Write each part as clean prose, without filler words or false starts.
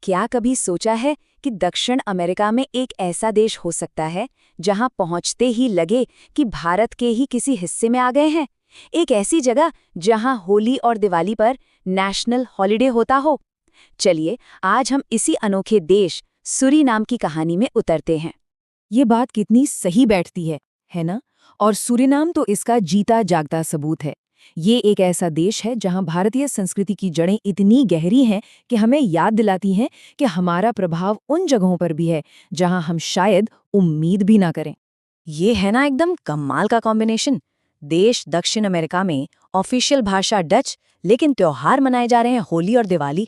क्या कभी सोचा है कि दक्षिण अमेरिका में एक ऐसा देश हो सकता है जहां पहुंचते ही लगे कि भारत के ही किसी हिस्से में आ गए हैं? एक ऐसी जगह जहां होली और दिवाली पर नेशनल हॉलिडे होता हो। चलिए आज हम इसी अनोखे देश सूरीनाम की कहानी में उतरते हैं। ये बात कितनी सही बैठती है ना? और सूरीनाम तो इसका जीता जागता सबूत है। ये एक ऐसा देश है जहां भारतीय संस्कृति की जड़ें इतनी गहरी हैं कि हमें याद दिलाती हैं कि हमारा प्रभाव उन जगहों पर भी है जहां हम शायद उम्मीद भी ना करें। ये है ना एकदम कमाल का कॉम्बिनेशन। देश दक्षिण अमेरिका में, ऑफिशियल भाषा डच, लेकिन त्योहार मनाए जा रहे हैं होली और दिवाली।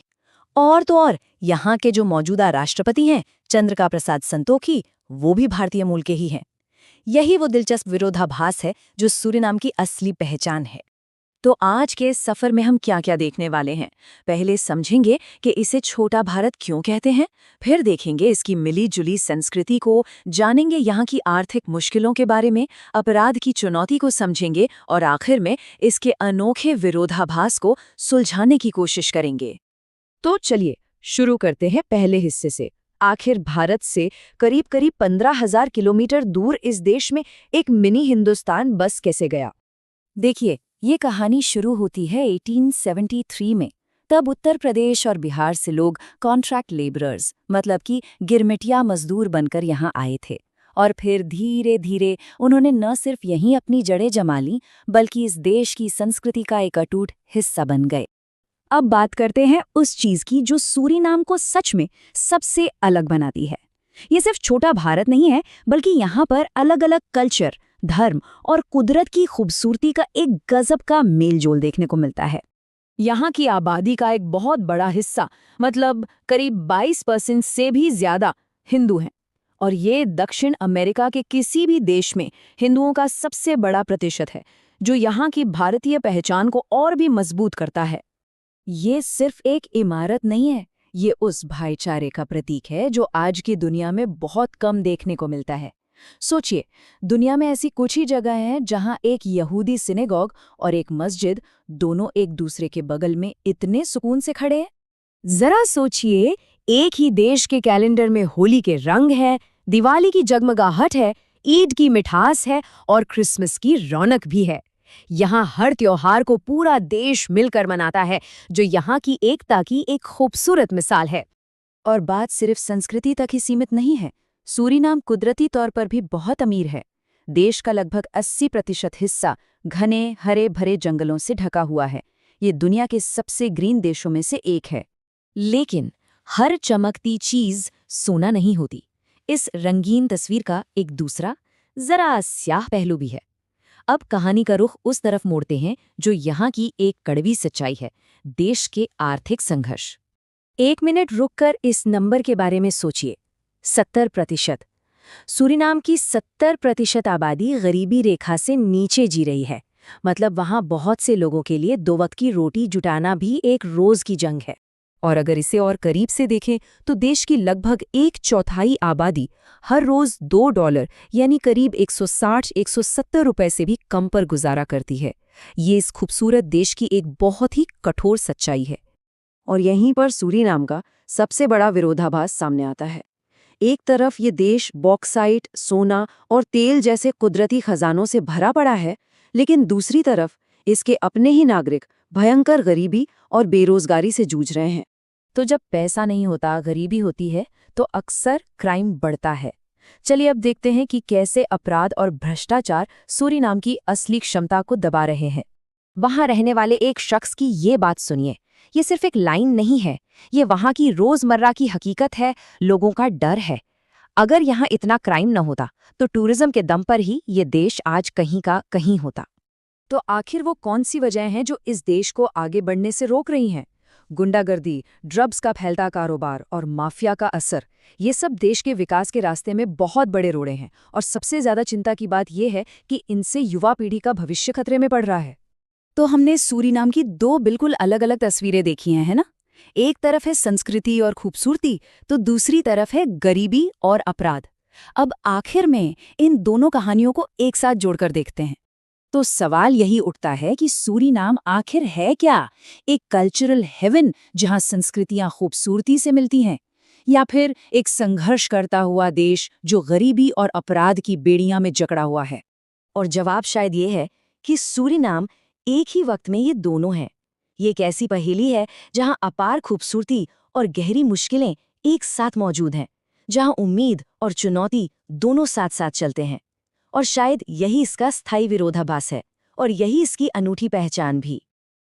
और तो और यहाँ के जो मौजूदा राष्ट्रपति हैं चंद्रिका प्रसाद संतोखी, वो भी भारतीय मूल के ही हैं। यही वो दिलचस्प विरोधाभास है जो सूरीनाम की असली पहचान है। तो आज के इस सफर में हम क्या क्या देखने वाले हैं? पहले समझेंगे कि इसे छोटा भारत क्यों कहते हैं, फिर देखेंगे इसकी मिली जुली संस्कृति को, जानेंगे यहाँ की आर्थिक मुश्किलों के बारे में, अपराध की चुनौती को समझेंगे और आखिर में इसके अनोखे विरोधाभास को सुलझाने की कोशिश करेंगे। तो चलिए शुरू करते हैं पहले हिस्से से। आखिर भारत से करीब करीब 15,000 किलोमीटर दूर इस देश में एक मिनी हिंदुस्तान बस कैसे गया? देखिए, ये कहानी शुरू होती है 1873 में। तब उत्तर प्रदेश और बिहार से लोग कॉन्ट्रैक्ट लेबरर्स, मतलब कि गिरमिटिया मजदूर बनकर यहाँ आए थे। और फिर धीरे धीरे उन्होंने न सिर्फ यहीं अपनी जड़ें जमा लीं, बल्कि इस देश की संस्कृति का एक अटूट हिस्सा बन गए। अब बात करते हैं उस चीज की जो सूरीनाम को सच में सबसे अलग बनाती है। ये सिर्फ छोटा भारत नहीं है, बल्कि यहाँ पर अलग अलग कल्चर, धर्म और कुदरत की खूबसूरती का एक गजब का मेलजोल देखने को मिलता है। यहाँ की आबादी का एक बहुत बड़ा हिस्सा, मतलब करीब 22% से भी ज्यादा हिंदू हैं। और ये दक्षिण अमेरिका के किसी भी देश में हिंदुओं का सबसे बड़ा प्रतिशत है, जो यहाँ की भारतीय पहचान को और भी मजबूत करता है। ये सिर्फ एक इमारत नहीं है, ये उस भाईचारे का प्रतीक है जो आज की दुनिया में बहुत कम देखने को मिलता है। सोचिए, दुनिया में ऐसी कुछ ही जगह हैं जहां एक यहूदी सिनेगॉग और एक मस्जिद दोनों एक दूसरे के बगल में इतने सुकून से खड़े हैं। जरा सोचिए, एक ही देश के कैलेंडर में होली के रंग है, दिवाली की जगमगाहट है, ईद की मिठास है और क्रिसमस की रौनक भी है। यहाँ हर त्योहार को पूरा देश मिलकर मनाता है, जो यहाँ की एकता की एक खूबसूरत मिसाल है। और बात सिर्फ संस्कृति तक ही सीमित नहीं है। सूरीनाम कुदरती तौर पर भी बहुत अमीर है। देश का लगभग 80% हिस्सा घने हरे भरे जंगलों से ढका हुआ है। ये दुनिया के सबसे ग्रीन देशों में से एक है। लेकिन हर चमकती चीज सोना नहीं होती। इस रंगीन तस्वीर का एक दूसरा, जरा स्याह पहलू भी है। अब कहानी का रुख उस तरफ मोड़ते हैं जो यहाँ की एक कड़वी सच्चाई है, देश के आर्थिक संघर्ष। 1 मिनट रुककर इस नंबर के बारे में सोचिए, 70%। सूरीनाम की 70% आबादी गरीबी रेखा से नीचे जी रही है। मतलब वहाँ बहुत से लोगों के लिए 2 वक्त की रोटी जुटाना भी एक रोज की जंग है। और अगर इसे और करीब से देखें तो देश की लगभग 1/4 आबादी हर रोज $2 यानी करीब 160-170 रुपए से भी कम पर गुजारा करती है। ये इस खूबसूरत देश की एक बहुत ही कठोर सच्चाई है। और यहीं पर सूरीनाम का सबसे बड़ा विरोधाभास सामने आता है। एक तरफ ये देश बॉक्साइट, सोना और तेल जैसे कुदरती खजानों से भरा पड़ा है, लेकिन दूसरी तरफ इसके अपने ही नागरिक भयंकर गरीबी और बेरोजगारी से जूझ रहे हैं। तो जब पैसा नहीं होता, गरीबी होती है, तो अक्सर क्राइम बढ़ता है। चलिए अब देखते हैं कि कैसे अपराध और भ्रष्टाचार सूरीनाम की असली क्षमता को दबा रहे हैं। वहां रहने वाले एक शख्स की ये बात सुनिए। ये सिर्फ एक लाइन नहीं है, ये वहां की रोजमर्रा की हकीकत है, लोगों का डर है। अगर यहाँ इतना क्राइम न होता तो टूरिज्म के दम पर ही ये देश आज कहीं का कहीं होता। तो आखिर वो कौन सी वजह हैं जो इस देश को आगे बढ़ने से रोक रही हैं? गुंडागर्दी, ड्रग्स का फैलता कारोबार और माफिया का असर, ये सब देश के विकास के रास्ते में बहुत बड़े रोड़े हैं। और सबसे ज्यादा चिंता की बात यह है कि इनसे युवा पीढ़ी का भविष्य खतरे में पड़ रहा है। तो हमने सूरीनाम की 2 बिल्कुल अलग अलग तस्वीरें देखी हैं, है ना? एक तरफ है संस्कृति और खूबसूरती, तो दूसरी तरफ है गरीबी और अपराध। अब आखिर में इन दोनों कहानियों को एक साथ जोड़कर देखते हैं। तो सवाल यही उठता है कि सूरीनाम आखिर है क्या? एक कल्चरल हेवन जहां संस्कृतियां खूबसूरती से मिलती हैं, या फिर एक संघर्ष करता हुआ देश जो गरीबी और अपराध की बेड़ियां में जकड़ा हुआ है? और जवाब शायद ये है कि सूरीनाम एक ही वक्त में ये दोनों हैं। ये एक ऐसी पहेली है जहां अपार खूबसूरती और गहरी मुश्किलें एक साथ मौजूद हैं, जहां उम्मीद और चुनौती दोनों साथ साथ चलते हैं। और शायद यही इसका स्थायी विरोधाभास है, और यही इसकी अनूठी पहचान भी।